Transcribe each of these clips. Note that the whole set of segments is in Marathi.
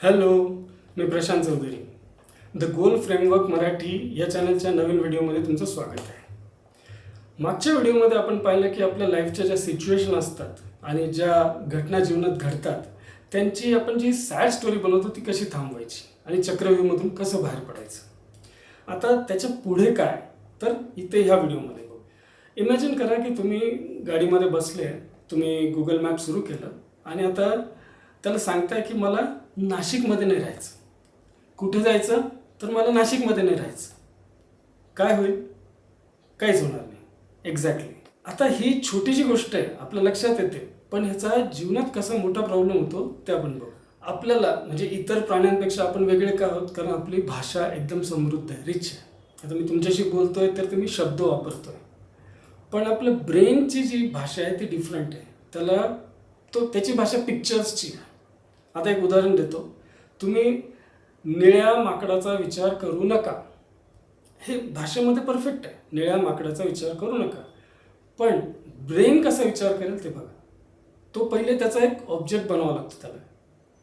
हॅलो, मी Prashant Chaudhari. The goal framework Marathi या चॅनलच्या नवीन व्हिडिओमध्ये तुमचं स्वागत आहे. मागच्या व्हिडिओमध्ये आपण पाहिलं की आपल्या लाईफच्या ज्या सिच्युएशन असतात आणि ज्या घटना जीवनात घडतात त्यांची आपण जी सॅड स्टोरी बनवतो ती कशी थांबवायची आणि चक्रव्यूहामधून कसं बाहेर पडायचं. आता त्याच्या पुढे काय तर इथे ह्या व्हिडिओमध्ये बघू. इमॅजिन करा की तुम्ही गाडीमध्ये बसले, तुम्ही गुगल मॅप सुरू केलं आणि आता त्याला सांगताय की मला नाशिकमध्ये नाही राहायचं. कुठे जायचं तर मला नाशिकमध्ये नाही राहायचं. काय होईल? काहीच होणार नाही. एक्झॅक्टली. आता ही छोटीशी गोष्ट आहे, आपल्या लक्षात येते, पण ह्याचा जीवनात कसा मोठा प्रॉब्लेम होतो ते आपण बघू. आपल्याला म्हणजे इतर प्राण्यांपेक्षा आपण वेगळे का आहोत? कारण आपली भाषा एकदम समृद्ध आहे, रिच आहे. आता मी तुमच्याशी बोलतोय तर तुम्ही शब्द वापरतोय, पण आपलं ब्रेनची जी भाषा आहे ती डिफरंट आहे. त्याची भाषा पिक्चर्सची आहे. आता एक उदाहरण देतो. तुम्ही निळ्या माकडाचा विचार करू नका, हे भाषेमध्ये परफेक्ट आहे. निळ्या माकडाचा विचार करू नका, पण ब्रेन कसा विचार करेल ते बघा. तो पहिले त्याचा एक ऑब्जेक्ट बनवावा लागतो त्याला.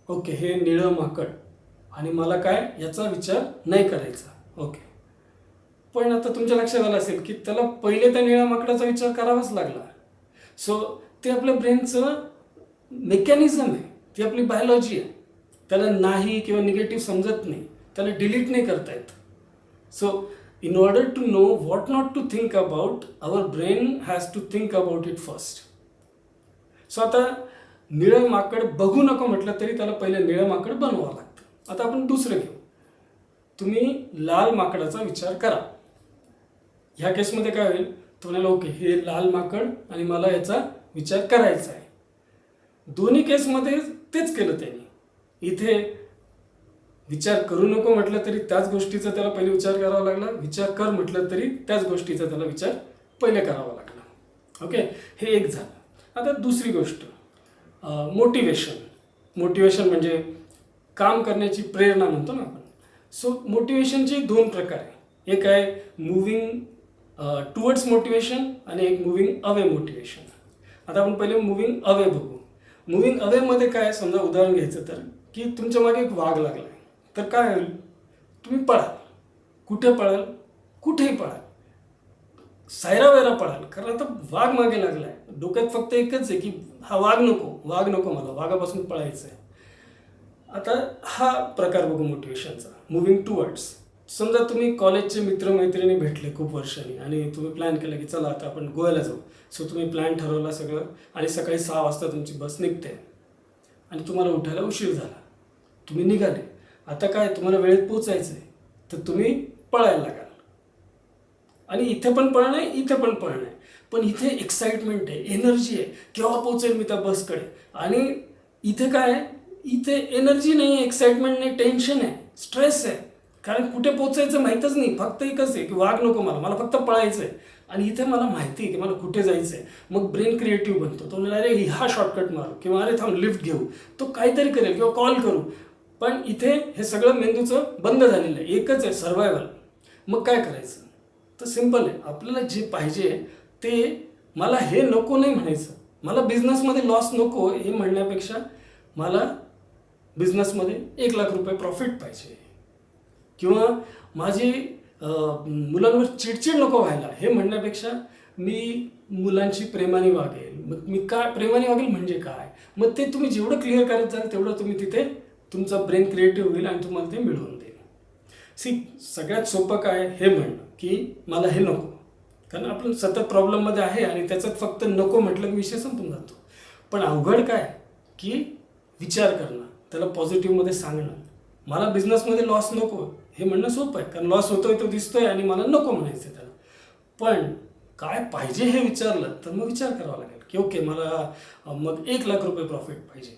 ओके, हे निळं माकड आणि मला काय याचा विचार नाही करायचा. ओके, पण आता तुमच्या लक्षात आलं असेल की त्याला पहिले त्या निळ्या माकडाचा विचार करावाच लागला. सो ते आपल्या ब्रेनचं मेकॅनिझम आहे, ती आपली बायोलॉजी आहे. त्याला नाही किंवा निगेटिव्ह समजत नाही, त्याला डिलीट नाही करता येत. So in order to know what not to think about, our brain has to think about it first. So आता निळं माकड बघू नको म्हटलं तरी त्याला पहिले निळं माकड बनवावं लागतं. आता आपण दुसरं घेऊ. तुम्ही लाल माकडाचा विचार करा. ह्या केसमध्ये काय होईल? तुम्हाला ओके, हे लाल माकड आणि मला याचा विचार करायचा आहे. दोन्ही केसमध्ये तेच केलं त्यांनी. इथे विचार करू नको म्हटलं तरी त्याच गोष्टीचा त्याला पहिले विचार करावा लागला. विचार कर म्हटलं तरी त्याच गोष्टीचा त्याला विचार पहिले करावा लागला. ओके, हे एक झालं. आता दुसरी गोष्ट, मोटिवेशन म्हणजे काम करण्याची प्रेरणा म्हणतो ना आपण. सो मोटिवेशनचे दोन प्रकार आहे. एक आहे मुव्हिंग टुवर्ड्स मोटिवेशन आणि एक मुव्हिंग अवे मोटिवेशन. आता आपण पहिले मुव्हिंग अवे बघू. मुव्हिंग अवेमध्ये काय, समजा उदाहरण घ्यायचं तर की तुमच्या मागे एक वाघ लागला आहे, तर काय होईल? तुम्ही पळाल. कुठे पळाल? कुठेही पळाल, सायरावैरा पळाल, कारण आता वाघ मागे लागला आहे. डोक्यात फक्त एकच आहे की हा वाघ नको मला, वाघापासून पळायचं आहे. आता हा प्रकार बघू मोटिवेशनचा, मुव्हिंग टुवर्ड्स. समजा तुम्ही कॉलेजचे मित्रमैत्रिणी भेटले खूप वर्षांनी आणि तुम्ही प्लॅन केला की चला आता आपण गोव्याला जाऊ. सो तुम्ही प्लॅन ठरवला सगळं आणि सकाळी 6 वाजता तुमची बस निघते आणि तुम्हाला उठायला उशीर झाला. तुम्ही निघाले. आता काय, तुम्हाला वेळेत पोचायचं आहे, तर तुम्ही पळायला लागाल. आणि इथे पण पळणं आहे, इथे पण पळणं आहे, पण इथे एक्साइटमेंट आहे, एनर्जी आहे, केव्हा पोचेल मी त्या बसकडे. आणि इथे काय आहे? इथे एनर्जी नाही आहे, एक्साइटमेंट नाही, टेन्शन आहे, स्ट्रेस आहे, कारण कुठे पोचायचं माहीतच नाही. फक्त एकच आहे की वाघ नको मला फक्त पळायचं आहे. आणि इथे मला माहिती आहे की मला कुठे जायचं आहे. मग ब्रेन क्रिएटिव्ह बनतो. तो म्हणला अरे हा शॉर्टकट मारू, किंवा अरे थांब लिफ्ट घेऊ, तो काहीतरी करेल किंवा कॉल करू. पण इथे हे सगळं मेंदूचं बंद झालेलं आहे, एकच आहे, सर्वायवल. मग काय करायचं? तर सिम्पल आहे. आपल्याला जे पाहिजे ते, मला हे नको नाही म्हणायचं. मला बिझनेसमध्ये लॉस नको हे म्हणण्यापेक्षा मला बिझनेसमध्ये 1 लाख रुपये प्रॉफिट पाहिजे, किंवा माझी मुलांवर चिडचिड नको व्हायला हे म्हणण्यापेक्षा मी मुलांशी प्रेमाने वागेल. मग मी काय प्रेमाने वागेल म्हणजे काय? मग ते तुम्ही जेवढं क्लिअर करत जाल तेवढं तुम्ही तिथे तुमचा ब्रेन क्रिएटिव्ह होईल आणि तुम्हाला ते मिळवून देईल. सगळ्यात सोपं काय हे म्हणणं की मला हे नको, कारण आपण सतत प्रॉब्लेममध्ये आहे आणि त्याच्यात फक्त नको म्हटलं की विषय संपून जातो. पण अवघड काय की विचार करणं, त्याला पॉझिटिव्हमध्ये सांगणं. मला बिझनेसमध्ये लॉस नको हे म्हणणं सोपं आहे, कारण लॉस होतोय तो दिसतोय आणि मला नको म्हणायचं त्याला. पण काय पाहिजे हे विचारलं तर मग विचार करावा लागेल की ओके, मला मग 1 लाख रुपये प्रॉफिट पाहिजे.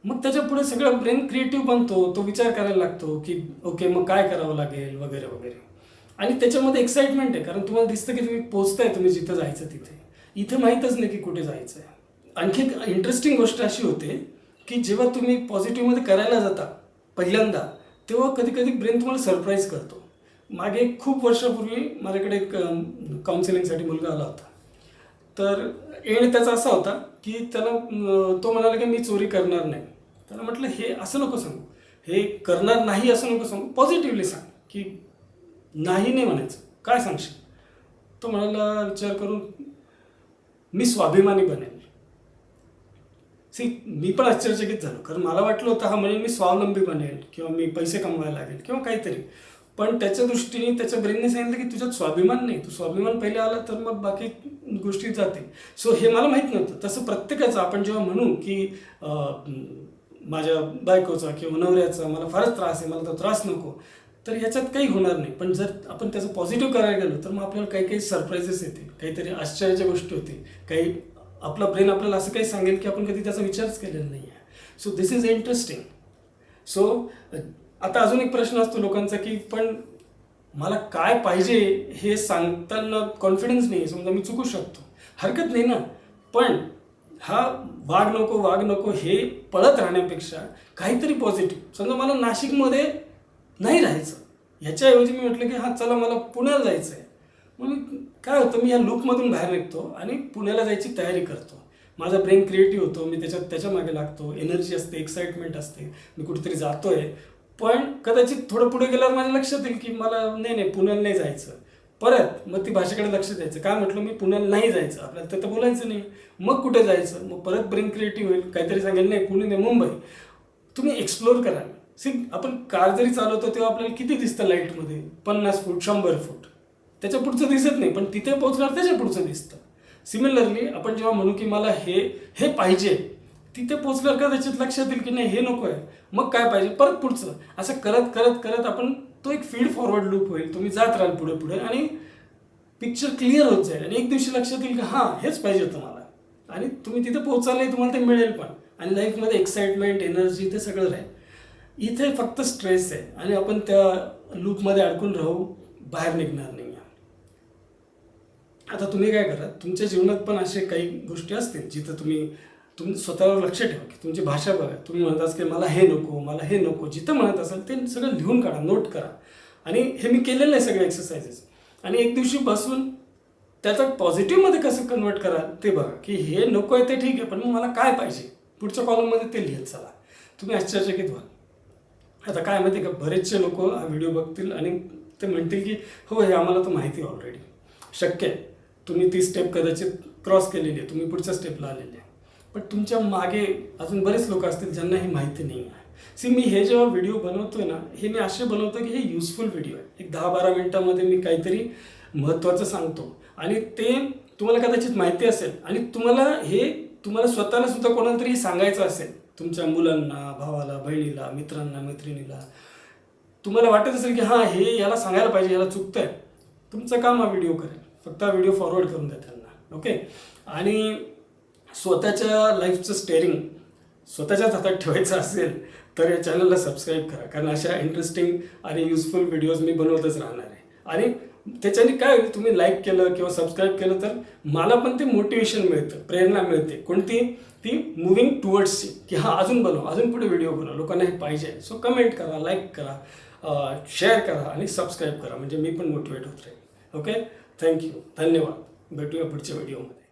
मग त्याच्या पुढे सगळं ब्रेन क्रिएटिव्ह बनतो, तो विचार करायला लागतो की ओके मग काय करावं लागेल वगैरे वगैरे. आणि त्याच्यामध्ये एक्साइटमेंट आहे, कारण तुम्हाला दिसतं की तुम्ही पोचताय, तुम्ही जिथं जायचं तिथे. इथे माहीतच नाही की कुठे जायचं आहे. आणखी एक इंटरेस्टिंग गोष्ट अशी होते की जेव्हा तुम्ही पॉझिटिव्हमध्ये करायला जाता पहिल्यांदा, तेव्हा कधी कधी ब्रेन तुम्हाला सरप्राईज करतो. मागे खूप वर्षापूर्वी माझ्याकडे एक काउन्सिलिंगसाठी मुलगा आला होता. तर एंड त्याचा असा होता की त्याला तो म्हणाला की मी चोरी करणार नाही. त्याला म्हटलं हे असं नको सांगू, हे करणार नाही असं नको सांगू, पॉझिटिव्हली सांग की नाही नाही म्हणायचं. काय सांगशील? तो म्हणाला विचार करून, मी स्वाभिमानी बनेल. मी पण आश्चर्यचकित झालो, कारण मला वाटलं होतं हा म्हणेल मी स्वावलंबी बनेल किंवा मी पैसे कमवायला लागेल किंवा काहीतरी. पण त्याच्या दृष्टीने त्याच्या ब्रेनने सांगितलं की तुझ्यात स्वाभिमान नाही, तू स्वाभिमान पहिले आला तर मग बाकी गोष्टी जातील. सो हे मला माहीत नव्हतं. तसं प्रत्येकाचं आपण जेव्हा म्हणू की माझ्या बायकोचा किंवा नवऱ्याचा मला फारच त्रास आहे, मला तो त्रास नको, तर याच्यात काही होणार नाही. पण जर आपण त्याचं पॉझिटिव्ह करायला गेलो तर मग आपल्याला काही काही सरप्राईजेस येतील, काहीतरी आश्चर्याच्या गोष्टी होतील, काही आपला ब्रेन आपल्याला असं काही सांगेल की आपण कधी त्याचा विचारच केलेला नाही आहे. So this is interesting. So आता अजून एक प्रश्न असतो लोकांचा की पण मला काय पाहिजे हे सांगताना कॉन्फिडन्स नाही, समजा मी चुकू शकतो, हरकत नाही ना. पण हा वाघ नको हे पळत राहण्यापेक्षा काहीतरी पॉझिटिव्ह, समजा मला नाशिकमध्ये नाही राहायचं, ह्याच्याऐवजी मी म्हटलं की हां चला मला पुण्याला जायचं आहे, मग काय होतं, मी या लूपमधून बाहेर निघतो आणि पुण्याला जायची तयारी करतो. माझा ब्रेन क्रिएटिव्ह होतो, मी त्याच्या मागे लागतो, एनर्जी असते, एक्साइटमेंट असते, मी कुठेतरी जातोय. पण कदाचित थोडं पुढे गेल्यावर माझ्या लक्षात येईल की मला नाही पुण्याला नाही जायचं. परत मग ती भाषेकडे लक्ष द्यायचं. काय म्हटलं मी पुण्याला नाही जायचं, आपल्याला तर बोलायचं नाही. मग कुठे जायचं, मग परत ब्रेन क्रिएटिव्ह होईल, काहीतरी सांगेल नाही पुणे नाही मुंबई. तुम्ही एक्सप्लोअर कराल. आपण कार जरी चालवतो तेव्हा आपल्याला किती दिसतं लाईटमध्ये, 50 फूट 100 फूट, त्याच्या पुढचं दिसत नाही, पण तिथे पोहोचणार त्याच्या पुढचं दिसतं. सिमिलरली आपण जेव्हा म्हणू की मला हे पाहिजे, तिथे पोचल्यावर का त्याच्यात लक्षात येईल की नाही हे नको आहे, मग काय पाहिजे, परत पुढचं. असं करत करत करत आपण तो एक फीड फॉरवर्ड लूप होईल. तुम्ही जात राहाल पुढे पुढे आणि पिक्चर क्लिअर होत जाईल आणि एक दिवशी लक्षात येईल की हां हेच पाहिजे होतं मला, आणि तुम्ही तिथे पोहोचाल, तुम्हाला ते मिळेल पण, आणि लाईफमध्ये एक्साइटमेंट, एनर्जी ते सगळं राहील. इथे फक्त स्ट्रेस आहे आणि आपण त्या लूपमध्ये अडकून राहू, बाहेर निघणार नाही. आता तुम्ही काय करा, तुमच्या जीवनात पण असे काही गोष्टी असतील जिथं तुम्ही स्वतःवर लक्ष ठेवा की तुमची भाषा बघा. तुम्ही म्हणत असाल की मला हे नको, मला हे नको, जिथं म्हणत असाल ते सगळं लिहून काढा, नोट करा. आणि हे मी केलेलं आहे सगळे एक्सरसाइजेस. आणि एक दिवशी बसून त्याचा पॉझिटिव्हमध्ये कसं कन्वर्ट करा ते बघा की हे नको आहे ते ठीक आहे, पण मग मला काय पाहिजे पुढच्या कॉलममध्ये ते लिहित चला. तुम्ही आश्चर्यचकित व्हाल. आता काय माहिती का, बरेचसे लोक हा व्हिडिओ बघतील आणि ते म्हणतील की हो हे आम्हाला तर माहिती आहे ऑलरेडी. शक्य आहे, तुम्ही ती स्टेप कदाचित क्रॉस केलेली आहे, तुम्ही पुढच्या स्टेपला आलेले आहे. पण तुमच्या मागे अजून बरेच लोक असतील ज्यांना ही माहिती नाही आहे. मी हे जेव्हा व्हिडिओ बनवतोय ना, हे मी असे बनवतो की हे युजफुल व्हिडिओ आहे. एक 10-12 मिनिटामध्ये मी काहीतरी महत्त्वाचं सांगतो आणि ते तुम्हाला कदाचित माहिती असेल आणि तुम्हाला स्वतःला सुद्धा कोणाला तरी सांगायचं असेल, तुमच्या मुलांना, भावाला, बहिणीला, मित्रांना, मैत्रिणीला. तुम्हाला वाटत असेल की हां हे याला सांगायला पाहिजे, याला चुकतंय, तुमचं काम हा व्हिडिओ करेल. फक्त हा व्हिडिओ फॉरवर्ड करून द्या त्यांना. ओके. आणि स्वतःच्या लाईफचं स्टेअरिंग स्वतःच्याच हातात ठेवायचं असेल तर या चॅनलला सबस्क्राईब करा, कारण अशा इंटरेस्टिंग आणि युजफुल व्हिडिओज मी बनवतच राहणार आहे. आणि त्याच्याने काय होईल, तुम्ही लाईक केलं किंवा सबस्क्राईब केलं तर मला पण ते मोटिवेशन मिळतं, प्रेरणा मिळते. कोणती? ती मुव्हिंग टुवर्ड्सची, की हां अजून बनव, अजून पुढे व्हिडिओ बनव, लोकांना हे पाहिजे. सो कमेंट करा, लाईक करा, शेअर करा आणि सबस्क्राईब करा, म्हणजे मी पण मोटिवेट होत राहील. ओके. थँक्यू, धन्यवाद. भेटूया पुढच्या व्हिडिओमध्ये.